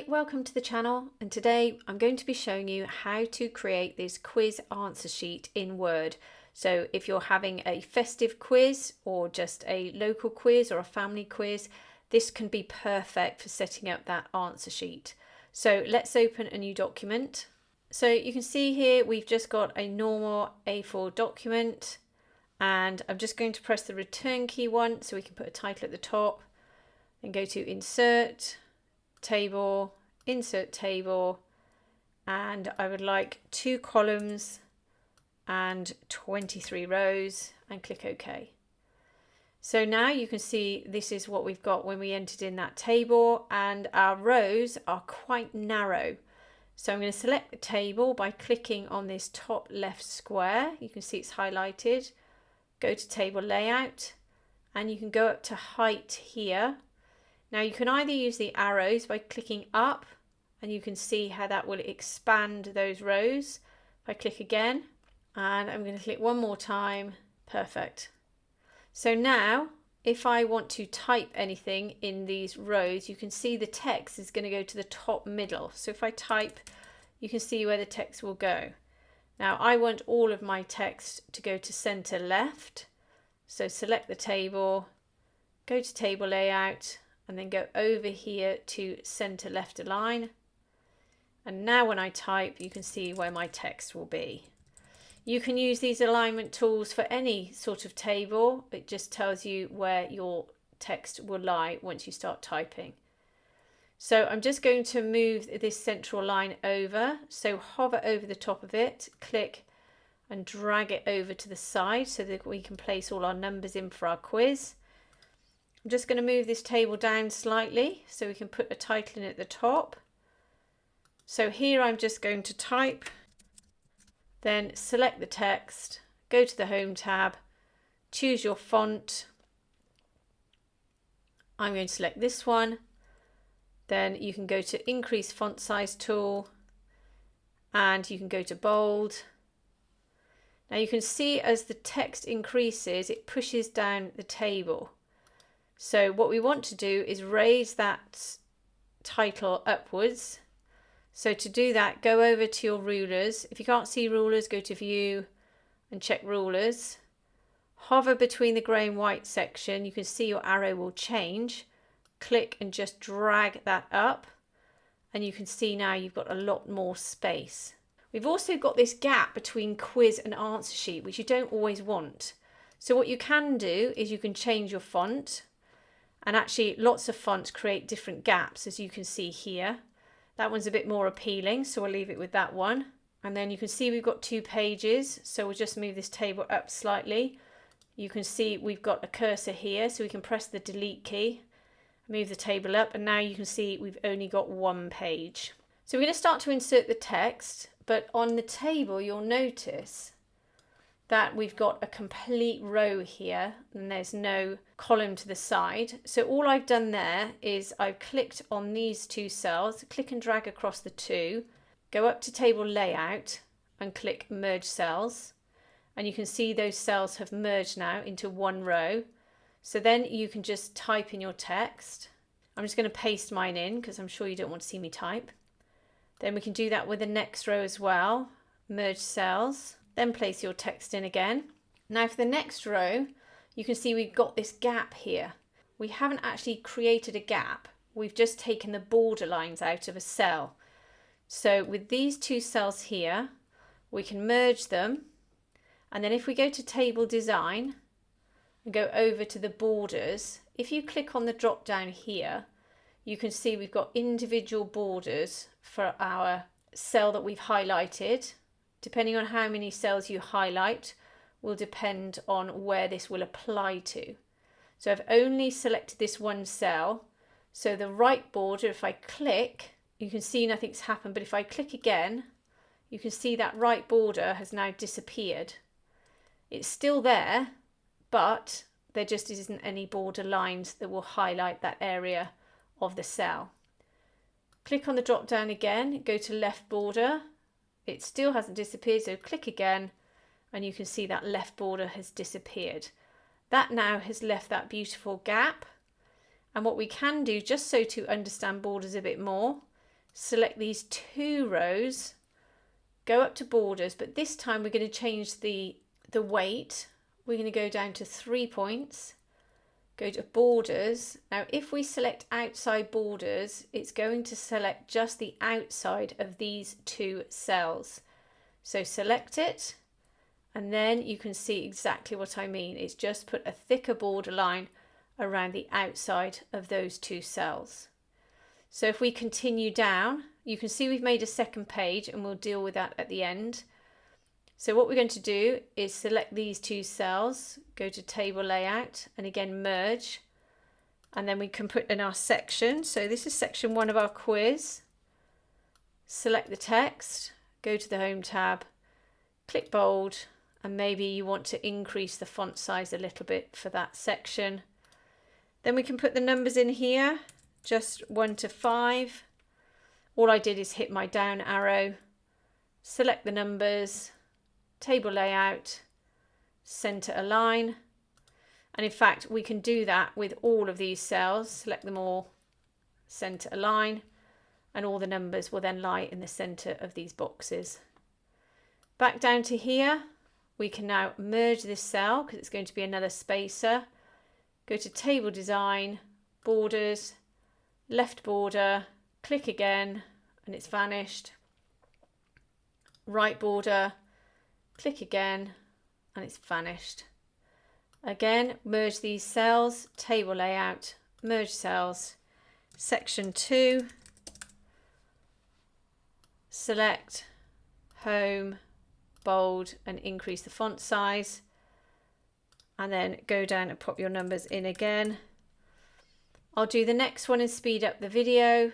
welcome to the channel, and today I'm going to be showing you how to create this quiz answer sheet in Word. So if you're having a festive quiz or just a local quiz or a family quiz, this can be perfect for setting up that answer sheet. So let's open a new document. So you can see here we've just got a normal A4 document, and I'm just going to press the return key once so we can put a title at the top, then go to Insert, Table, Insert Table, and I would like 2 columns and 23 rows, and click OK. So now you can see this is what we've got when we entered in that table, and our rows are quite narrow. So I'm going to select the table by clicking on this top left square. You can see it's highlighted. Go to Table Layout, and you can go up to Height here. Now you can either use the arrows by clicking up, and you can see how that will expand those rows. If I click again, and I'm going to click one more time, perfect. So now if I want to type anything in these rows, you can see the text is going to go to the top middle. So if I type, you can see where the text will go. Now I want all of my text to go to center left. So select the table, go to Table Layout, and then go over here to center left align. And now when I type, you can see where my text will be. You can use these alignment tools for any sort of table. It just tells you where your text will lie once you start typing. So I'm just going to move this central line over. So hover over the top of it, click and drag it over to the side so that we can place all our numbers in for our quiz. I'm just going to move this table down slightly so we can put a title in at the top. So here I'm just going to type, then select the text, go to the Home tab, choose your font. I'm going to select this one. Then you can go to Increase Font Size tool, and you can go to Bold. Now you can see as the text increases, it pushes down the table. So what we want to do is raise that title upwards. So to do that, go over to your rulers. If you can't see rulers, go to View and check Rulers. Hover between the grey and white section. You can see your arrow will change. Click and just drag that up. And you can see now you've got a lot more space. We've also got this gap between quiz and answer sheet, which you don't always want. So what you can do is you can change your font. And actually lots of fonts create different gaps, as you can see here. That one's a bit more appealing, so we'll leave it with that one. And then you can see we've got 2 pages, so we'll just move this table up slightly. You can see we've got a cursor here, so we can press the delete key, move the table up, and now you can see we've only got 1 page. So we're going to start to insert the text, but on the table you'll notice that we've got a complete row here and there's no column to the side. So all I've done there is I've clicked on these 2 cells, click and drag across the 2, go up to Table Layout and click Merge Cells. And you can see those cells have merged now into 1 row. So then you can just type in your text. I'm just going to paste mine in because I'm sure you don't want to see me type. Then we can do that with the next row as well. Merge cells. Then place your text in again. Now for the next row, you can see we've got this gap here. We haven't actually created a gap. We've just taken the border lines out of a cell. So with these 2 cells here, we can merge them. And then if we go to Table Design and go over to the borders, if you click on the drop down here, you can see we've got individual borders for our cell that we've highlighted. Depending on how many cells you highlight will depend on where this will apply to. So I've only selected this 1 cell. So the right border, if I click, you can see nothing's happened. But if I click again, you can see that right border has now disappeared. It's still there, but there just isn't any border lines that will highlight that area of the cell. Click on the drop down again, go to left border. It still hasn't disappeared, so click again and you can see that left border has disappeared. That now has left that beautiful gap. And what we can do, just so to understand borders a bit more, select these 2 rows, go up to borders, but this time we're going to change the weight. We're going to go down to 3 points, go to borders. Now if we select outside borders, it's going to select just the outside of these 2 cells. So select it, and then you can see exactly what I mean. It's just put a thicker border line around the outside of those 2 cells. So if we continue down, you can see we've made a second page, and we'll deal with that at the end. So what we're going to do is select these 2 cells, go to table layout, and again merge, and then we can put in our section. So this is section 1 of our quiz. Select the text, go to the home tab, click bold, and maybe you want to increase the font size a little bit for that section. Then we can put the numbers in here, just 1 to 5. All I did is hit my down arrow, select the numbers, table layout, center align, and in fact we can do that with all of these cells. Select them all, center align, and all the numbers will then lie in the center of these boxes. Back down to here, we can now merge this cell because it's going to be another spacer. Go to table design, borders, left border, click again, and it's vanished. Right border, click again, and it's vanished. Again, merge these cells, table layout, merge cells, section 2, select, home, bold, and increase the font size, and then go down and pop your numbers in again. I'll do the next one and speed up the video.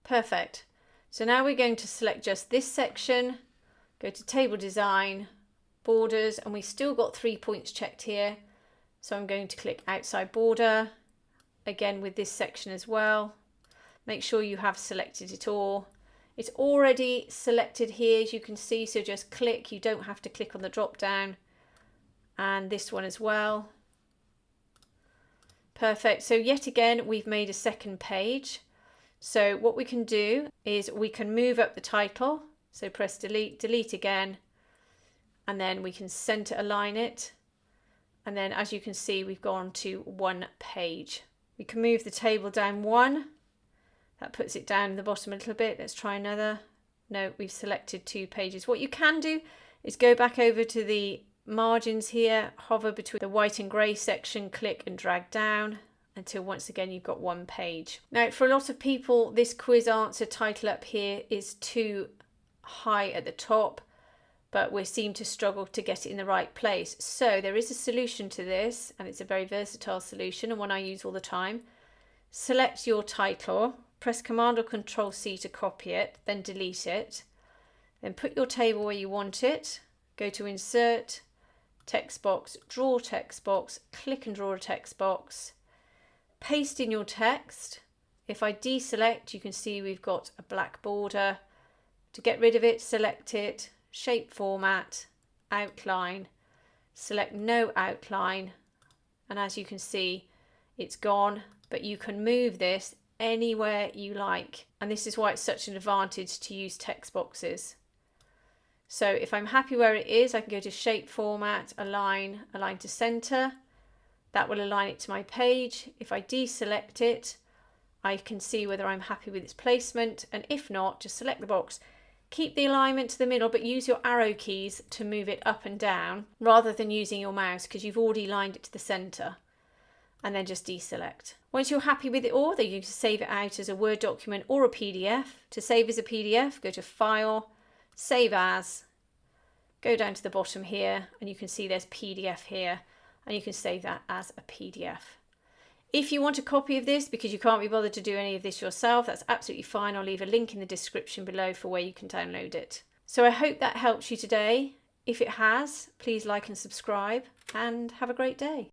Perfect. So now we're going to select just this section, go to table design, borders, and we've still got 3 points checked here. So I'm going to click outside border, again with this section as well. Make sure you have selected it all. It's already selected here, as you can see, so just click. You don't have to click on the drop down. And this one as well. Perfect. So yet again, we've made a second page. So what we can do is we can move up the title. So press delete, delete again, and then we can center align it. And then as you can see, we've gone to 1 page. We can move the table down 1. That puts it down the bottom a little bit. Let's try another. No, we've selected 2 pages. What you can do is go back over to the margins here, hover between the white and grey section, click and drag down until once again you've got 1 page. Now for a lot of people, this quiz answer title up here is too high at the top, but we seem to struggle to get it in the right place. So there is a solution to this, and it's a very versatile solution and one I use all the time. Select your title, press Command or Control C to copy it, then delete it. Then put your table where you want it, go to Insert, Text Box, Draw Text Box, click and draw a text box. Paste in your text. If I deselect, you can see we've got a black border. To get rid of it, select it, Shape Format, Outline, select No Outline, and as you can see, it's gone, but you can move this anywhere you like. And this is why it's such an advantage to use text boxes. So if I'm happy where it is, I can go to Shape Format, Align, Align to Center. That will align it to my page. If I deselect it, I can see whether I'm happy with its placement, and if not, just select the box. Keep the alignment to the middle, but use your arrow keys to move it up and down rather than using your mouse, because you've already aligned it to the center. And then just deselect. Once you're happy with it all, then you can save it out as a Word document or a PDF. To save as a PDF, go to File, Save As, go down to the bottom here, and you can see there's PDF here, and you can save that as a PDF. If you want a copy of this because you can't be bothered to do any of this yourself, that's absolutely fine. I'll leave a link in the description below for where you can download it. So I hope that helps you today. If it has, please like and subscribe, and have a great day.